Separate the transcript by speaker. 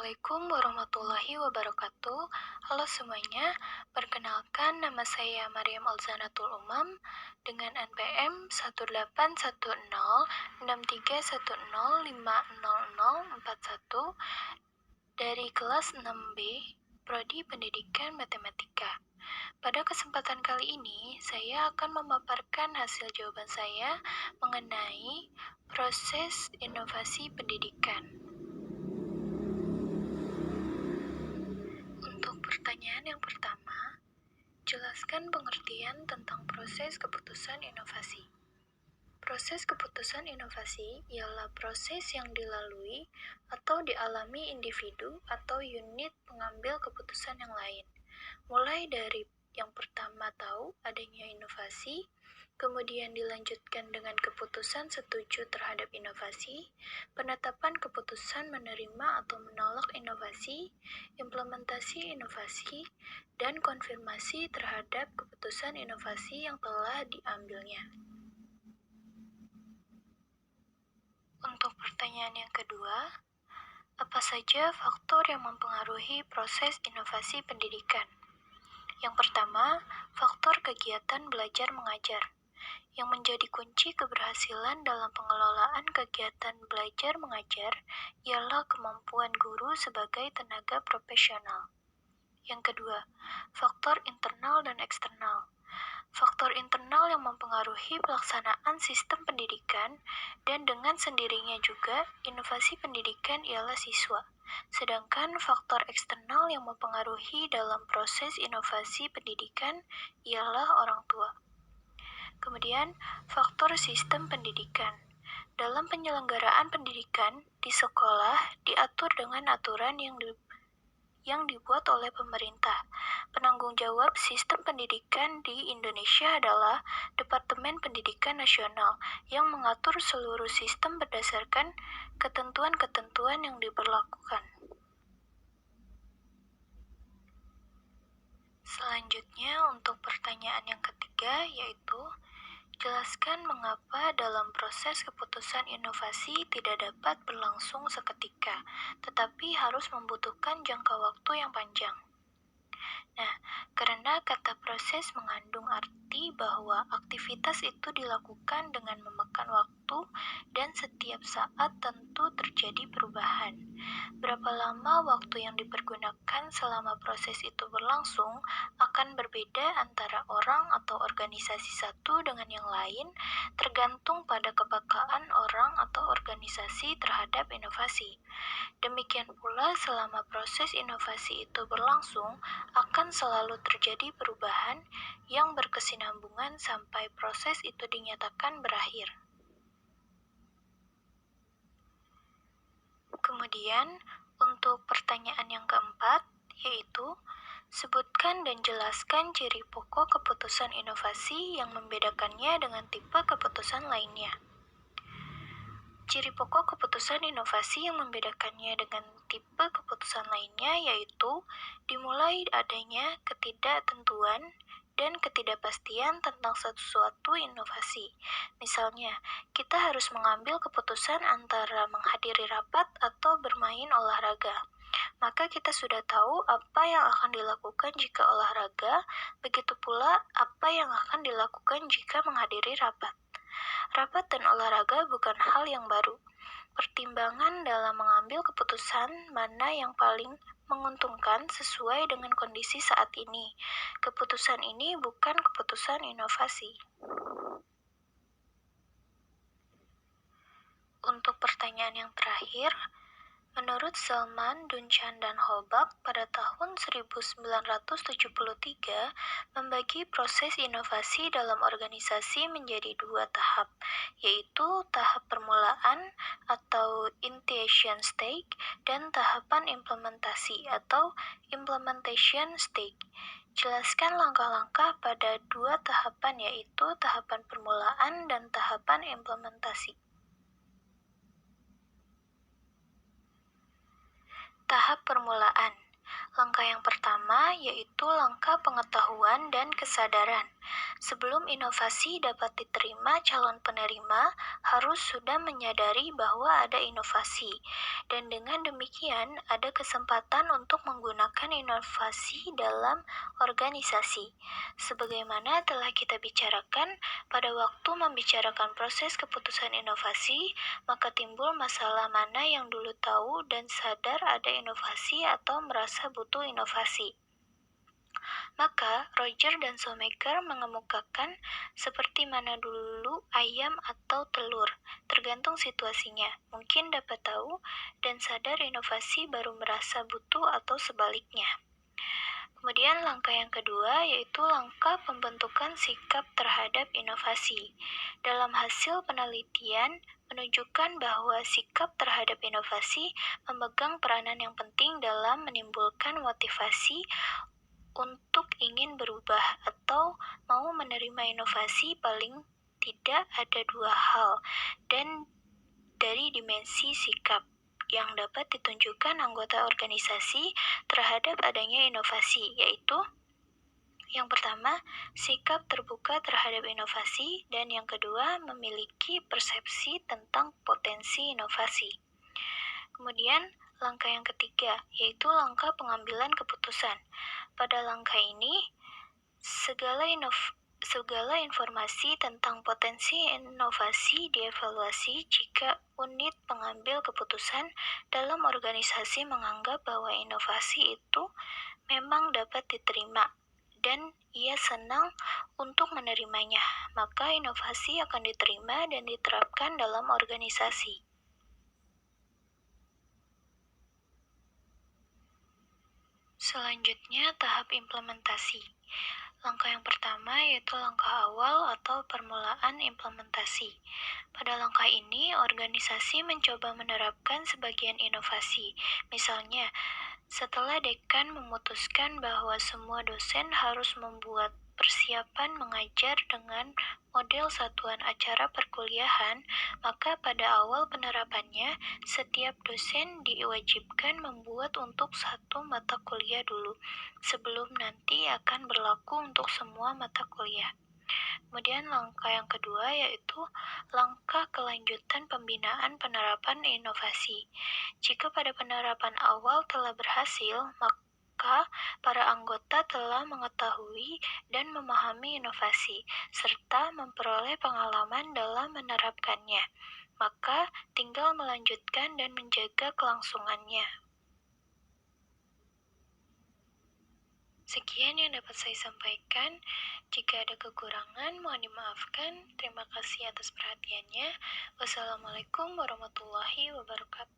Speaker 1: Assalamualaikum warahmatullahi wabarakatuh. Halo semuanya, perkenalkan nama saya Maryam Alzanatul Umam dengan NPM 1810631050041 dari kelas 6B, Prodi Pendidikan Matematika. Pada kesempatan kali ini, saya akan memaparkan hasil jawaban saya mengenai proses inovasi pendidikan. Untuk pertanyaan yang pertama, jelaskan pengertian tentang proses keputusan inovasi. Proses keputusan inovasi ialah proses yang dilalui atau dialami individu atau unit pengambil keputusan yang lain. Mulai dari yang pertama tahu adanya inovasi, kemudian dilanjutkan dengan keputusan setuju terhadap inovasi, penetapan keputusan menerima atau menolak inovasi, implementasi inovasi, dan konfirmasi terhadap keputusan inovasi yang telah diambilnya. Untuk pertanyaan yang kedua, apa saja faktor yang mempengaruhi proses inovasi pendidikan? Yang pertama, faktor kegiatan belajar mengajar. Yang menjadi kunci keberhasilan dalam pengelolaan kegiatan belajar mengajar ialah kemampuan guru sebagai tenaga profesional. Yang kedua, faktor internal dan eksternal. Faktor internal yang mempengaruhi pelaksanaan sistem pendidikan dan dengan sendirinya juga inovasi pendidikan ialah siswa. Sedangkan faktor eksternal yang mempengaruhi dalam proses inovasi pendidikan ialah orang tua. Kemudian, faktor sistem pendidikan. Dalam penyelenggaraan pendidikan di sekolah diatur dengan aturan yang dibuat oleh pemerintah. Penanggung jawab sistem pendidikan di Indonesia adalah Departemen Pendidikan Nasional yang mengatur seluruh sistem berdasarkan ketentuan-ketentuan yang diberlakukan. Selanjutnya untuk pertanyaan yang ketiga yaitu jelaskan mengapa dalam proses keputusan inovasi tidak dapat berlangsung seketika, tetapi harus membutuhkan jangka waktu yang panjang. Nah, karena kata proses mengandung arti bahwa aktivitas itu dilakukan dengan memakan waktu dan setiap saat tentu terjadi perubahan. Berapa lama waktu yang dipergunakan selama proses itu berlangsung akan berbeda antara orang atau organisasi satu dengan yang lain, tergantung pada kepekaan orang atau organisasi terhadap inovasi. Demikian pula selama proses inovasi itu berlangsung, akan selalu terjadi perubahan yang berkesinambungan sampai proses itu dinyatakan berakhir. Kemudian, untuk pertanyaan yang keempat, yaitu sebutkan dan jelaskan ciri pokok keputusan inovasi yang membedakannya dengan tipe keputusan lainnya. Ciri pokok keputusan inovasi yang membedakannya dengan tipe keputusan lainnya yaitu dimulai adanya ketidaktentuan dan ketidakpastian tentang sesuatu inovasi. Misalnya, kita harus mengambil keputusan antara menghadiri rapat atau bermain olahraga. Maka kita sudah tahu apa yang akan dilakukan jika olahraga, begitu pula apa yang akan dilakukan jika menghadiri rapat. Rapat dan olahraga bukan hal yang baru. Pertimbangan dalam mengambil keputusan mana yang paling menguntungkan sesuai dengan kondisi saat ini. Keputusan ini bukan keputusan inovasi. Untuk pertanyaan yang terakhir, menurut Selman, Dunchan, dan Holbach pada tahun 1973 membagi proses inovasi dalam organisasi menjadi dua tahap, yaitu tahap permulaan atau initiation stage dan tahapan implementasi atau implementation stage. Jelaskan langkah-langkah pada dua tahapan yaitu tahapan permulaan dan tahapan implementasi. Tahap permulaan. Langkah yang pertama yaitu langkah pengetahuan dan kesadaran. Sebelum inovasi dapat diterima, calon penerima harus sudah menyadari bahwa ada inovasi, dan dengan demikian ada kesempatan untuk menggunakan inovasi dalam organisasi. Sebagaimana telah kita bicarakan pada waktu membicarakan proses keputusan inovasi, maka timbul masalah mana yang dulu tahu dan sadar ada inovasi atau merasa butuh inovasi. Maka Roger dan Shoemaker mengemukakan seperti mana dulu ayam atau telur, tergantung situasinya. Mungkin dapat tahu dan sadar inovasi baru merasa butuh atau sebaliknya. Kemudian langkah yang kedua yaitu langkah pembentukan sikap terhadap inovasi. Dalam hasil penelitian menunjukkan bahwa sikap terhadap inovasi memegang peranan yang penting dalam menimbulkan motivasi untuk ingin berubah atau mau menerima inovasi. Paling tidak ada dua hal dan dari dimensi sikap yang dapat ditunjukkan anggota organisasi terhadap adanya inovasi, yaitu yang pertama, sikap terbuka terhadap inovasi, dan yang kedua, memiliki persepsi tentang potensi inovasi. Kemudian, langkah yang ketiga, yaitu langkah pengambilan keputusan. Pada langkah ini, segala informasi tentang potensi inovasi dievaluasi jika unit pengambil keputusan dalam organisasi menganggap bahwa inovasi itu memang dapat diterima dan ia senang untuk menerimanya, maka inovasi akan diterima dan diterapkan dalam organisasi. Selanjutnya, tahap implementasi. Langkah yang pertama yaitu langkah awal atau permulaan implementasi. Pada langkah ini, organisasi mencoba menerapkan sebagian inovasi. Misalnya, setelah dekan memutuskan bahwa semua dosen harus membuat persiapan mengajar dengan model satuan acara perkuliahan, maka pada awal penerapannya, setiap dosen diwajibkan membuat untuk satu mata kuliah dulu, sebelum nanti akan berlaku untuk semua mata kuliah. Kemudian langkah yang kedua yaitu langkah kelanjutan pembinaan penerapan inovasi. Jika pada penerapan awal telah berhasil, maka para anggota telah mengetahui dan memahami inovasi, serta memperoleh pengalaman dalam menerapkannya. Maka tinggal melanjutkan dan menjaga kelangsungannya. Sekian yang dapat saya sampaikan. Jika ada kekurangan, mohon dimaafkan. Terima kasih atas perhatiannya. Wassalamualaikum warahmatullahi wabarakatuh.